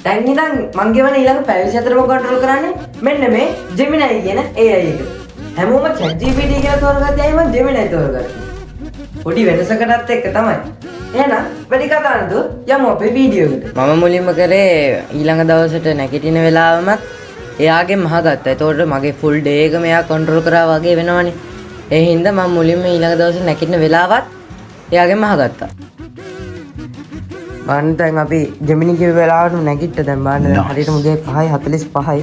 දැන් ඉතින් මං ගෙවන ඊළඟ පැය 24ම කන්ට්‍රෝල් කරන්නේ මෙන්න මේ Gemini කියන AI එක. හැමෝම ChatGPT කියලා තෝරගත්තයි මම Gemini තෝරගත්තා. පොඩි වෙනසකටත් එක්ක තමයි. එහෙනම් වැඩි කතා නැතුව යමු අපේ වීඩියෝ එකට. මම මුලින්ම කරේ ඊළඟ දවසට නැගිටින වෙලාවමත් එයාගෙන් අහගත්තා. ඒතකොට මගේ ෆුල් ඩේ එකම එයා කන්ට්‍රෝල් කරා වගේ වෙනවනේ. ඒ හින්දා මම මුලින්ම ඊළඟ දවසේ නැගිටින වෙලාවත් එයාගෙන් අහගත්තා. බලන්න දැන් අපි Gemini කියව වෙලාවට නැගිට්ට දැන් බලන්න හරියට මුගේ 5:45යි.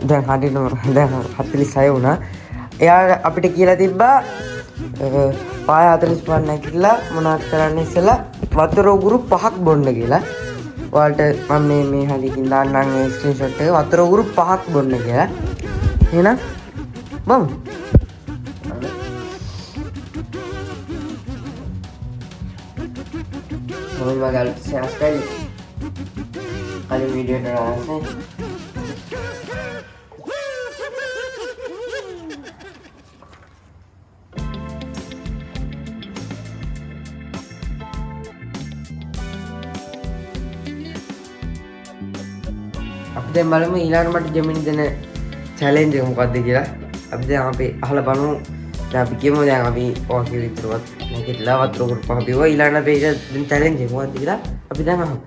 දැන් හරියට දැන් 46 වුණා. එයා අපිට කියලා තිබ්බා 5:45 නැගිටලා මොනවද කරන්න ඉස්සලා වතුර උගුරු 5ක් බොන්න කියලා. ඔයාලට මම මේ හරියකින් දාන්නම් ඒ ස්ක්‍රීන්ෂොට් එක වතුර උගුරු 5ක් බොන්න කියලා. එහෙනම් බම් Mohon magal share sekali kali video terasa. අපි දැන් බලමු ඊළඟට මට Gemini දෙන challenge එක මොකක්ද කියලා. අපි දැන් අපි අහලා බලමු. දැන් අපි කියමු දැන් අපි ඔයගේ විතරවත් නැගිටලා වතුර උගුරු පහ බිව්වා. ඊළඟට අපි දැන් challenge එක මොකක්ද කියලා අපි දැන් අහමු.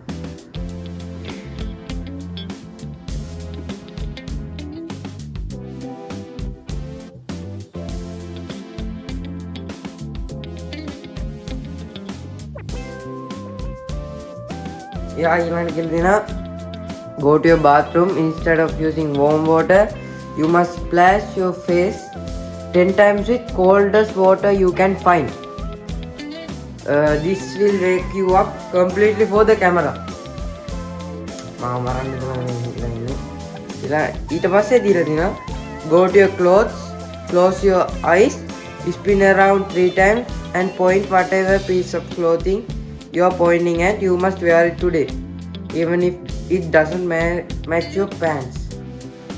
Yeah, ඊළඟට කියලා දෙනවා go to your bathroom instead of using warm water you must splash your face 10 times with coldest water you can find. This will wake you up completely for the camera. ඊට පස්සේ දීලා තිනවා go to your clothes, close your eyes, spin around 3 times and point whatever piece of clothing you are pointing at. You must wear it today even if it doesn't match your pants.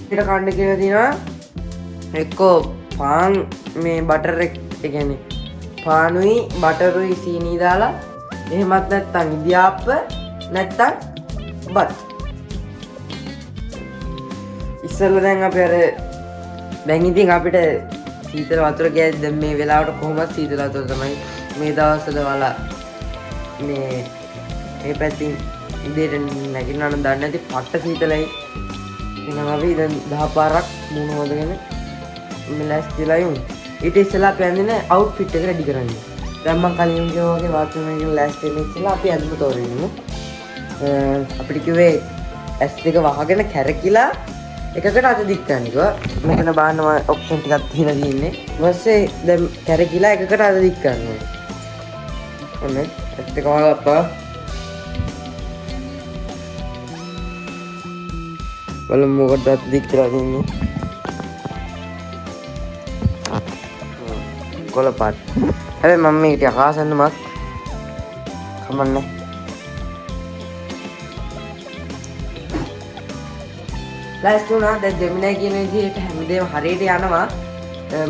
ඊට කන්න කියලා තිනවා එක්කෝ පාන් මේ butter එක කියන්නේ පානුයි බටරුයි සීනි දාලා එහෙමත් නැත්නම් ඉදියාප්ප නැත්නම් බත්. ඉස්සෙල්ලා දැන් අපි අර දැන් ඉතින් අපිට සීතල වතුර ගෑස් දැන් මේ වෙලාවට කොහොමද සීතල වතුර තමයි මේ දවස්වල වල මේ පැතින් ඉදේට නැගිටිනවා නම් දන්නේ නැති පට්ට සීතලයි. එහෙනම් අපි දැන් 10 පාරක් මූණ හොදගෙන මෙලස්තිලා යමු. ඊට ඉස්සෙල්ලා අපි අඳින අවුට්ෆිට් එක රෙඩි කරගන්න. දැන් මම කලින් කිව්වා වගේ වාත්‍රූම් එකේ ලෑස්ති වෙන්න ඉස්සෙල්ලා අපි අඳින තෝරගන්නමු. අපිට කිව්වේ S2 වහගෙන කැරකිලා එකකට අත දික් කරන්න කිව්වා. මෙතන බලන්න ඔප්ෂන් ටිකක් තියෙනවා තියෙන්නේ. ඊපස්සේ දැන් කැරකිලා එකකට අත දික් කරනවා. ඔන්න S2 වහගත්තා. බලමු මොකටද අත දික් කරලා තින්නේ. කොළ පාට. හැබැයි මම මේක ටික අහසන්නමත් කමන්නේ. ලෑස්ති වුණා. දැන් Gemini කියන විදිහට හැමදේම හරියට යනවා.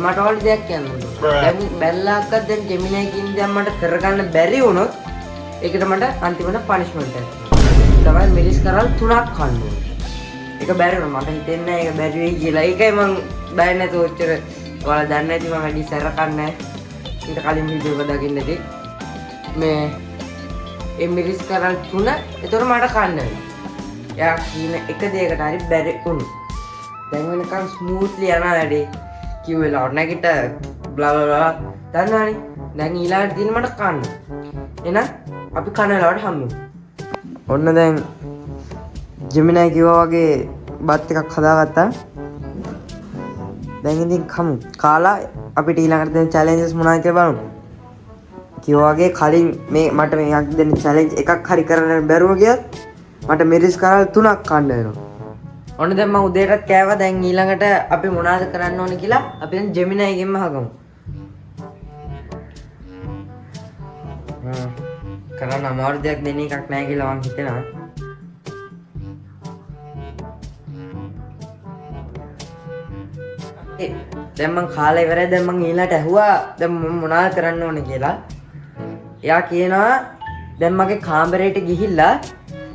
මට ඕන දෙයක් කියන්න ඕන. දැන් බැලලාක්වත් දැන් Gemini කියන දේ මට කරගන්න බැරි වුණොත් ඒකට මට අන්තිමට පනිෂ්මන්ට් එකක් තමයි මිලිස් කරල් 3ක් කන්න ඕන. ඒක බැරි වුණා. මට හිතෙන්නේ නැහැ ඒක බැරි වෙයි කියලා. ඒකයි මම බය නැතුව ඔච්චර ඔයාලා දන්නේ නැති මම වැඩි සැර කන්නේ. ඊට කලින් වීඩියෝ එක දකින්න ඇති. මේ මිලිස් කරල් 3 ඒතර මට කන්න වෙනවා. යා කියන එක දෙයකට හරි බැරි වුණා. දැන් වෙනකන් ස්මූත්ලි යනවා වැඩි. කිව් වෙලාවට නැගිට බ්ලා බ්ලා බ්ලා දන්නවනේ. දැන් ඊළඟට තියෙන මට කන්න. එහෙනම් අපි කන වෙලාවට හම්බෙමු. ඔන්න දැන් Gemini කිව්වා වගේ බත් එකක් හදාගත්තා. දැන් ඉතින් කමු. කාලා අපිට ඊළඟට දෙන challenges මොනවද කියලා බලමු. කිව්වා වගේ කලින් මේ මට මේක දෙන්න challenge එකක් හරි කරන්න බැරුව ගියත් මට මිරිස් කරල් 3ක් කන්න වෙනවා. ඔන්න දැන් මම උදේටත් කෑවා. දැන් ඊළඟට අපි මොනවද කරන්න ඕනේ කියලා අපි දැන් Gemini ගෙන්ම අහගමු. කරන්න අමාරු දෙයක් දෙන එකක් නැහැ කියලා මම හිතනවා. දැන් මං කාලා ඉවරයි. දැන් මං ඊළඟට ඇහුවා දැන් මම මොනවද කරන්න ඕනේ කියලා. එයා කියනවා දැන් මගේ කාමරේට ගිහිල්ලා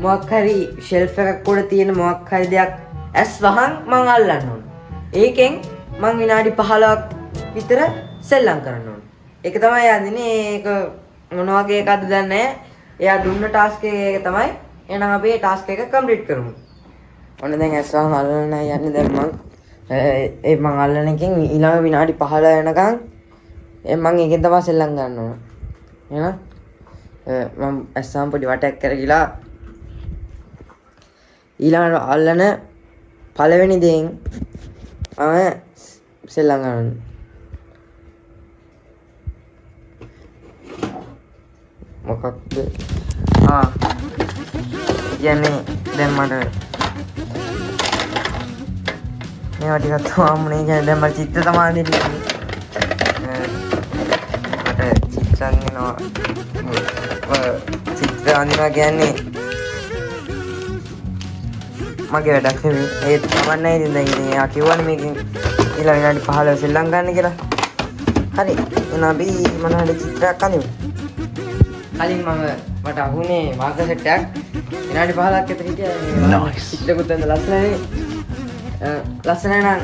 මොකක් හරි ෂෙල්ෆ් එකක් උඩ තියෙන මොකක් හරි දෙයක් ඇස් වහන් මං අල්ලන්න ඕන. ඒකෙන් මං විනාඩි 15ක් විතර සෙල්ලම් කරන්න ඕන. ඒක තමයි එයා දෙන්නේ. ඒක මොන වගේ එකක්ද දන්නේ නැහැ. එයා දුන්න ටාස්ක් එක තමයි. එහෙනම් අපි ඒ ටාස්ක් එක කම්ප්ලීට් කරමු. ඔන්න දැන් ඇස් වහන් අල්ලන්න යන්නේ දැන් මං. ඒ මං අල්ලන එකෙන් ඊළඟ විනාඩි 15 වෙනකන් මං ඒකෙන් තමයි සෙල්ලම් ගන්න ඕන. එහෙනම් මම ඇස්සම් පොඩි වටයක් කරගිලා ඊළඟට අල්ලන පළවෙනි දෙයින් මම සෙල්ලම් ගන්න. මොකක්ද? කියන්නේ දැන් මට මේවා ටිකක් තවමුනේ. කියන්නේ දැන් මට චිත්ත තමයි දෙන්නේ. මට චිත්‍රන් වෙනවා. චිත්‍ර අඳිනවා කියන්නේ මගේ වැඩක් නෙවෙයි. ඒත් කමන්නේ ඉතින් දැන් ඉතින් එයා කිව්වනේ මේකෙන් ඊළඟ විනාඩි 15 සෙල්ලම් ගන්න කියලා. හරි. එහෙනම් අපි මොනවද චිත්‍රයක් අඳිමු. කලින් මට අහුනේ මාකර් සෙට් එකක් විනාඩි 15ක් විතර හිටියා. චිත්‍රකුත් ඇඳ ලස්සනනේ. ලස්සනයි නම්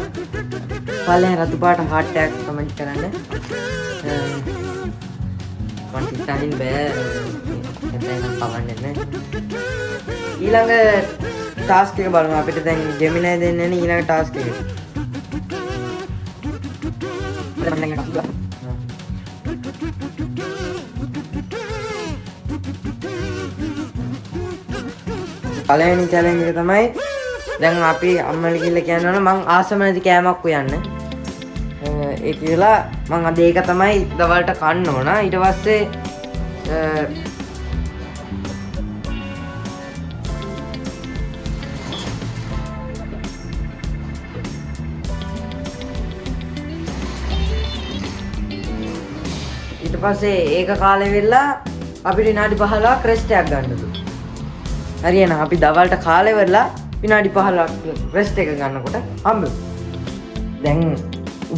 පල්ලෙන් රතු පාට හાર્ට් එකක් කමෙන්ට් කරන්න. මම හිතන්නේ බෑ එතන පවන්නේ නැහැ. ඊළඟ ටාස්ක් එක බලමු. අපිට දැන් ජෙමිනයි දෙන්නේ නේ ඊළඟ ටාස්ක් එක. පළවෙනි චැලෙන්ජ් එක තමයි දැන් අපි අම්මලා කියලා කියනවනේ මං ආසම නැති කෑමක් උයන්න. ඒ කියලා මං අද ඒක තමයි දවල්ට කන්න ඕන. ඊට පස්සේ ඒක කාලේ වෙලා අපිට විනාඩි 15ක් රෙස්ට් එකක් ගන්නලු. හරියනම් අපි දවල්ට කාලේ වෙලා විනාඩි 15ක් රෙස්ට් එක ගන්නකොට හම්බෙමු. දැන්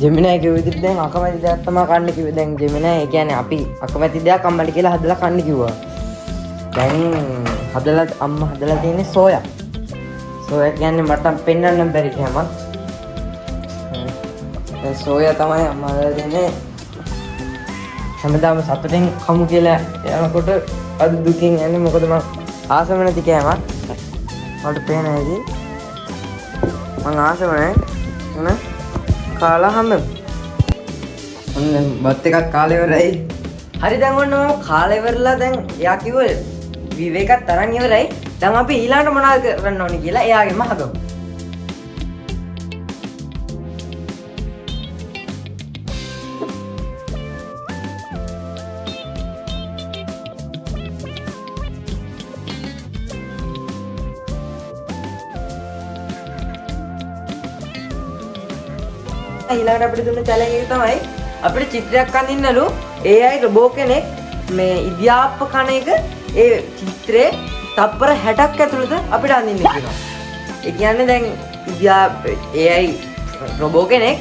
ජෙමිනයි කිව්ව විදිහට දැන් අකමැති දෙයක් තමයි කන්න කිව්වේ. දැන් ජෙමිනයි ඒ කියන්නේ අපි අකමැති දෙයක් අම්මට කියලා හදලා කන්න කිව්වා. දැන් අම්මා හදලා තියෙන්නේ සෝයා. සෝයා කියන්නේ මට පෙන්වන්න බැරි කෑමක්. දැන් සෝයා තමයි අම්මා හදලා තියෙන්නේ. හැමදාම සතුටෙන් කමු කියලා යනකොට අද දුකින් යන්නේ. මොකද මම ආසම නැති කෑමක්. මට පේන ඇයි මං ආසම නැහැ. උන කාලා හැමෙම. ඔන්න බත් එකක් කාලේ ඉවරයි. හරි දැන් ඔන්න මම කාලේ ඉවරලා දැන් එයා කිව්වේ විවේකත් තරන් ඉවරයි. දැන් අපි ඊළඟට මොනවද කරන්න ඕනේ කියලා එයාගෙන්ම අහගමු. ඊළඟට අපිට දුන්න චැලෙන්ජ් එක තමයි අපිට චිත්‍රයක් අඳින්නලු. AI රොබෝ කෙනෙක් මේ ඉදියාප්ප කන එක ඒ චිත්‍රේ තප්පර 60ක් ඇතුළත අපිට අඳින්න කියනවා. ඒ කියන්නේ දැන් AI රොබෝ කෙනෙක්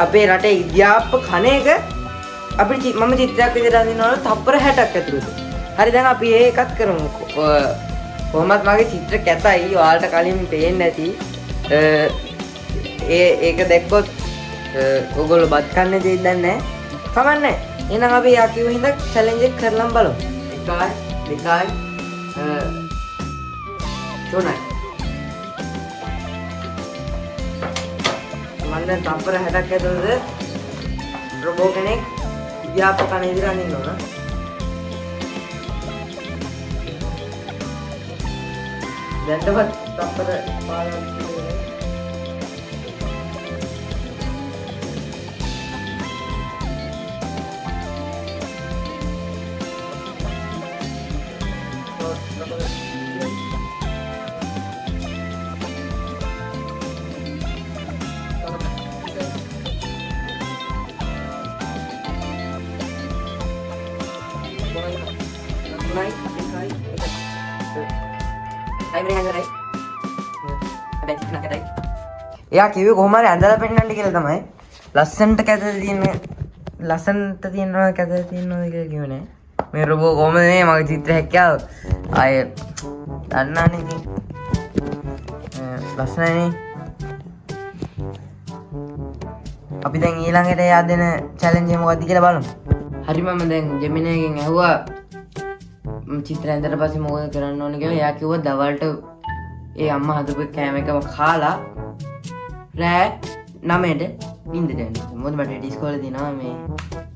අපේ රටේ ඉදියාප්ප කන එක අපිට මම චිත්‍රයක් විදිහට අඳිනවලු තප්පර 60ක් ඇතුළත. හරි දැන් අපි ඒකත් කරමු. කොහොමත් මගේ චිත්‍ර කැතයි. ඔයාලට කලින් පේන්නේ නැති. ඒක දැක්කොත් ඔයගොල්ලෝ බත් කන්නේ දෙයක් දන්නේ නැහැ. කමන්නේ. එහෙනම් අපි යා කිව්ව හින්දා චැලෙන්ජ් එක කරලම් බලමු. 1 2 3 මම දැන් තප්පර 60ක් ඇතුළත රොබෝ කෙනෙක් ඉදියාප්ප කන ඉදිරිය අනින්න ඕන. දැන් තවත් තප්පර 15ක් එයා කිව්වේ කොහොම හරි ඇඳලා පෙන්නන්න කියලා තමයි. ලස්සන්ට කැදලා තියෙනවා කියලා කිව්වේ නෑ. මේ රොබෝ කොහොමද මේ මගේ චිත්‍ර හැක්කාව. ආයේ දන්නානේ ඉතින්. ලස්සනනේ. අපි දැන් ඊළඟට එයා දෙන චැලෙන්ජ් එක මොකක්ද කියලා බලමු. හරි මම දැන් ජෙමිනි එකෙන් ඇහුවා චිත්‍ර ඇඳලා පස්සේ මොකද කරන්න ඕනේ කියලා. එයා කිව්වා දවල්ට ඒ අම්මා හදපු කෑම එකම කාලා රෑ 9ට නිින්දට යන්න. මොකද මට ඩිස්කෝලේ දිනවා මේ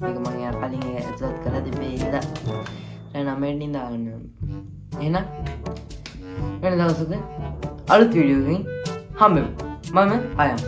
මේක මම යා කලින් ඇතුළත් කරලා තිබ්බේ ඉඳලා රෑ 9ට නිින්ද ගන්න. එහෙනම් වෙන දවසක අලුත් වීඩියෝ එකකින් හම්බෙමු. මම ආයම්.